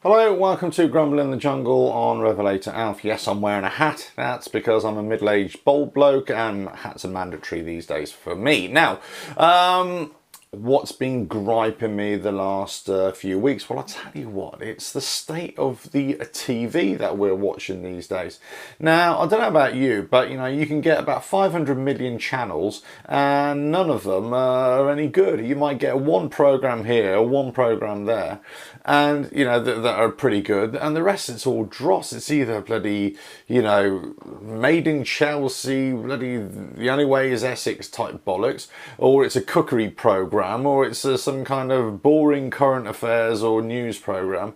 Hello, welcome to Grumble in the Jungle on Revelator Alf. Yes, I'm wearing a hat. That's because I'm a middle-aged bald bloke and hats are mandatory these days for me. Now, what's been griping me the last few weeks? Well, I'll tell you what, it's the state of the TV that we're watching these days. Now, I don't know about you, but you can get about 500 million channels and none of them are any good. You might get one program here or one program there, and that are pretty good, and the rest it's all dross. It's either bloody made in Chelsea, bloody The Only Way is Essex type bollocks, or it's a cookery program, or it's some kind of boring current affairs or news program.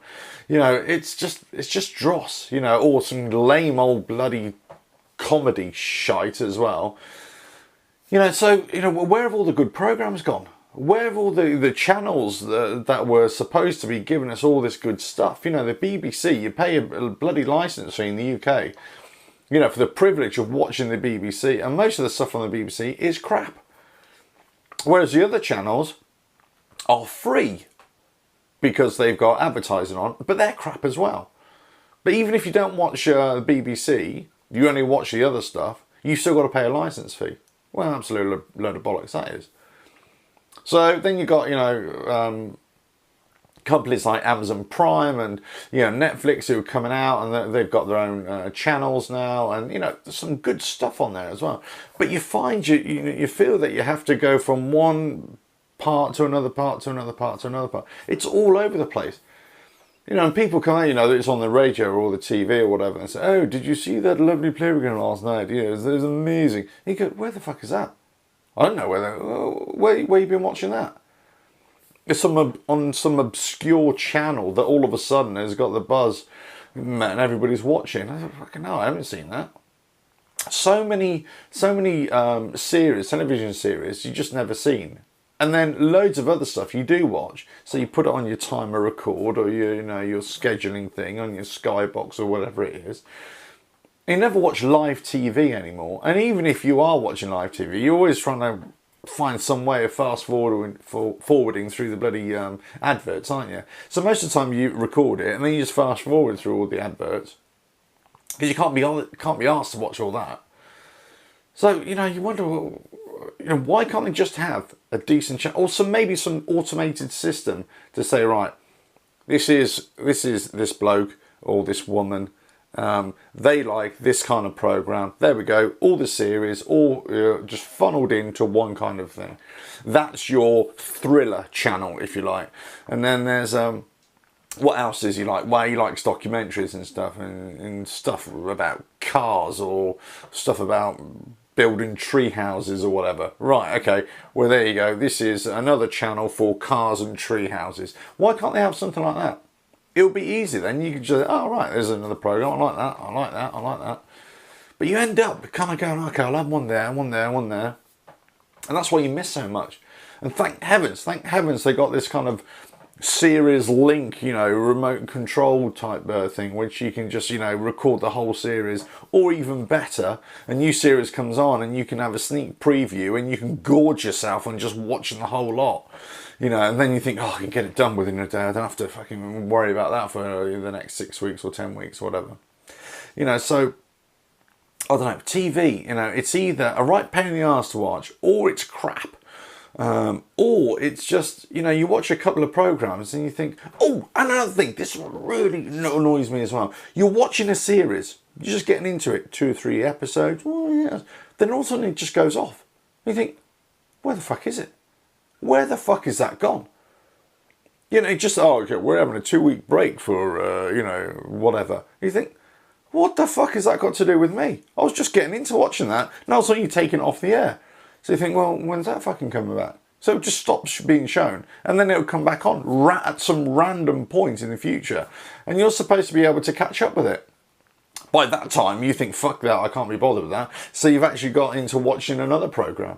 It's just dross, or some lame old bloody comedy shite as well. So where have all the good programs gone? Where have all the channels that were supposed to be giving us all this good stuff? The BBC, you pay a bloody licence fee in the UK, for the privilege of watching the BBC, and most of the stuff on the BBC is crap. Whereas the other channels are free because they've got advertising on, but they're crap as well. But even if you don't watch the BBC, you only watch the other stuff, you've still got to pay a licence fee. Well, absolute load of bollocks that is. So then you've got, companies like Amazon Prime and, Netflix who are coming out, and they've got their own channels now, and, there's some good stuff on there as well. But you find you feel that you have to go from one part to another part to another part to another part. It's all over the place. And people come out, that it's on the radio or the TV or whatever, and say, oh, did you see that lovely play we got last night? It was amazing. And you go, where the fuck is that? I don't know where you've been watching that. It's on some obscure channel that all of a sudden has got the buzz and everybody's watching. I don't fucking know, I haven't seen that. So many series, television series you just never seen. And then loads of other stuff you do watch. So you put it on your timer record or your scheduling thing on your Skybox or whatever it is. You never watch live TV anymore, and even if you are watching live TV, you're always trying to find some way of fast forwarding through the bloody adverts, aren't you? So most of the time you record it and then you just fast forward through all the adverts because you can't be asked to watch all that. So you wonder, why can't they just have a decent channel, or maybe some automated system to say, right, this is this bloke or this woman. They like this kind of program. There we go. All the series, all just funneled into one kind of thing. That's your thriller channel, if you like. And then there's what else is he like? Well, he likes documentaries and stuff, and stuff about cars or stuff about building tree houses or whatever. Right, okay. Well, there you go. This is another channel for cars and tree houses. Why can't they have something like that? It would be easy then. You could just, oh right, there's another program. I like that. I like that. I like that. But you end up kind of going, okay, I'll have one there, one there, one there, and that's why you miss so much. And thank heavens they got this kind of series link, remote control type thing, which you can just, record the whole series, or even better, a new series comes on and you can have a sneak preview and you can gorge yourself on just watching the whole lot. And then you think, oh, I can get it done within a day. I don't have to fucking worry about that for the next 6 weeks or 10 weeks, whatever. So, I don't know, TV, it's either a right pain in the arse to watch, or it's crap. Or it's just, you watch a couple of programs and you think, oh, and another thing, this really annoys me as well. You're watching a series, you're just getting into it, 2 or 3 episodes, well, yeah. Then all of a sudden it just goes off. You think, where the fuck is it? Where the fuck is that gone? Just, oh, okay, we're having a 2-week break for, whatever. You think, what the fuck has that got to do with me? I was just getting into watching that. Now all of a sudden you're taking it off the air. So you think, well, when's that fucking coming about? So it just stops being shown. And then it'll come back on at some random point in the future. And you're supposed to be able to catch up with it. By that time, you think, fuck that, I can't be bothered with that. So you've actually got into watching another program.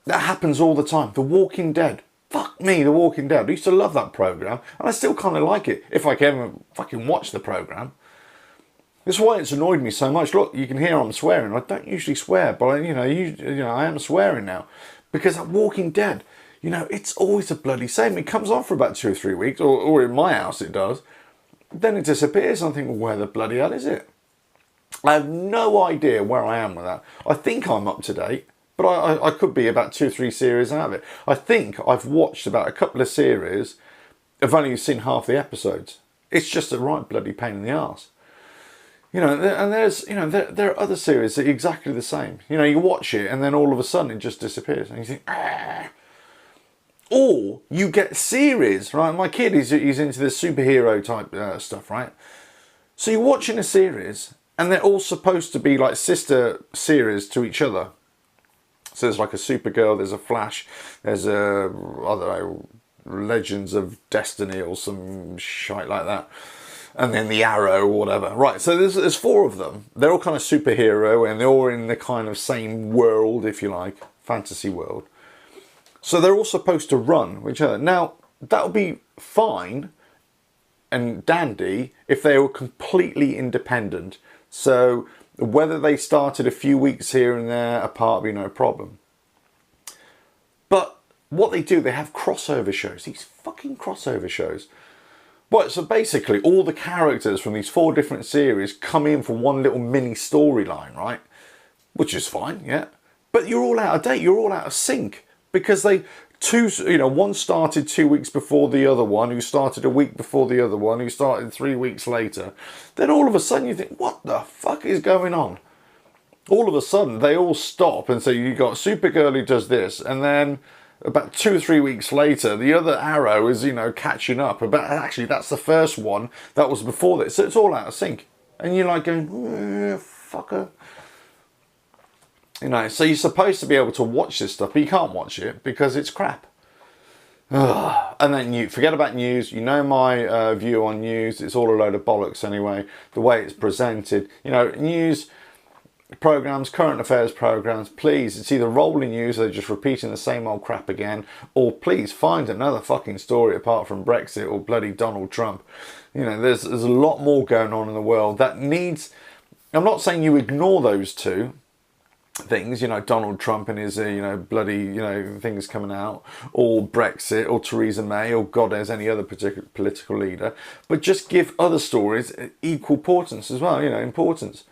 That happens all the time. The Walking Dead. Fuck me, The Walking Dead. I used to love that program, and I still kind of like it, if I can ever fucking watch the program. That's why it's annoyed me so much. Look, you can hear I'm swearing. I don't usually swear, but I am swearing now. Because that Walking Dead, You know, it's always a bloody same. It comes on for about 2 or 3 weeks, or in my house it does. Then it disappears. I think, well, where the bloody hell is it? I have no idea where I am with that. I think I'm up to date, but I could be about 2 or 3 series out of it. I think I've watched about a couple of series. I've only seen half the episodes. It's just a right bloody pain in the arse. You know, and there's, you know, there are other series that are exactly the same. You know, you watch it and then all of a sudden it just disappears. And you think, ah. Or you get series, right? My kid, he's into this superhero type stuff, right? So you're watching a series and they're all supposed to be like sister series to each other. So there's like a Supergirl, there's a Flash, there's a, I don't know, Legends of Destiny or some shite like that. And then the Arrow or whatever. Right, so there's 4 of them. They're all kind of superhero and they're all in the kind of same world, if you like, fantasy world. So they're all supposed to run with each other. Now, that would be fine and dandy if they were completely independent. So whether they started a few weeks here and there apart would be no problem. But what they do, they have crossover shows. These fucking crossover shows. Well, so basically all the characters from these 4 different series come in for one little mini storyline, right? Which is fine, yeah. But you're all out of date. You're all out of sync. Because one started 2 weeks before the other one, who started a week before the other one, who started 3 weeks later. Then all of a sudden you think, what the fuck is going on? All of a sudden they all stop and say, you got Supergirl who does this, and then about 2 or 3 weeks later, the other Arrow is, you know, catching up. But actually, that's the first one that was before this. So it's all out of sync. And you're like going, fucker. You know, so you're supposed to be able to watch this stuff, but you can't watch it because it's crap. Ugh. And then you forget about news. You know my view on news. It's all a load of bollocks anyway. The way it's presented. You know, news programs, current affairs programs, please, it's either rolling news, they're just repeating the same old crap again, or please find another fucking story apart from Brexit or bloody Donald Trump. You know, there's a lot more going on in the world that needs... I'm not saying you ignore those 2 things, you know, Donald Trump and his, you know, bloody, you know, things coming out, or Brexit, or Theresa May, or God knows any other particular political leader, but just give other stories equal importance as well, you know, importance.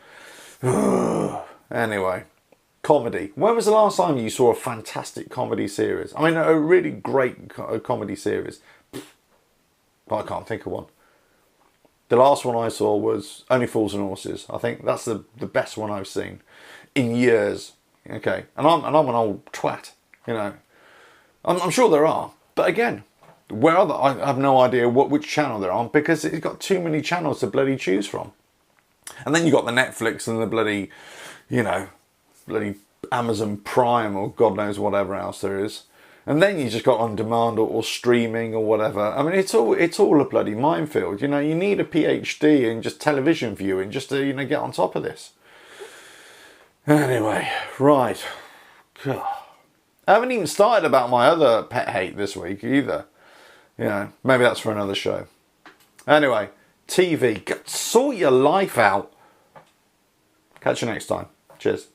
Anyway, comedy. When was the last time you saw a fantastic comedy series? I mean, a really great comedy series. I can't think of one. The last one I saw was Only Fools and Horses. I think that's the best one I've seen in years. Okay, and I'm an old twat, you know. I'm sure there are, but again, where are they? I have no idea which channel they're on because it's got too many channels to bloody choose from. And then you got the Netflix and the bloody, you know, bloody Amazon Prime or God knows whatever else there is. And then you just got on demand or streaming or whatever. I mean, it's all a bloody minefield. You know, you need a PhD in just television viewing just to, you know, get on top of this. Anyway, right. God. I haven't even started about my other pet hate this week either. You know, maybe that's for another show. Anyway, TV. Sort your life out. Catch you next time. Cheers.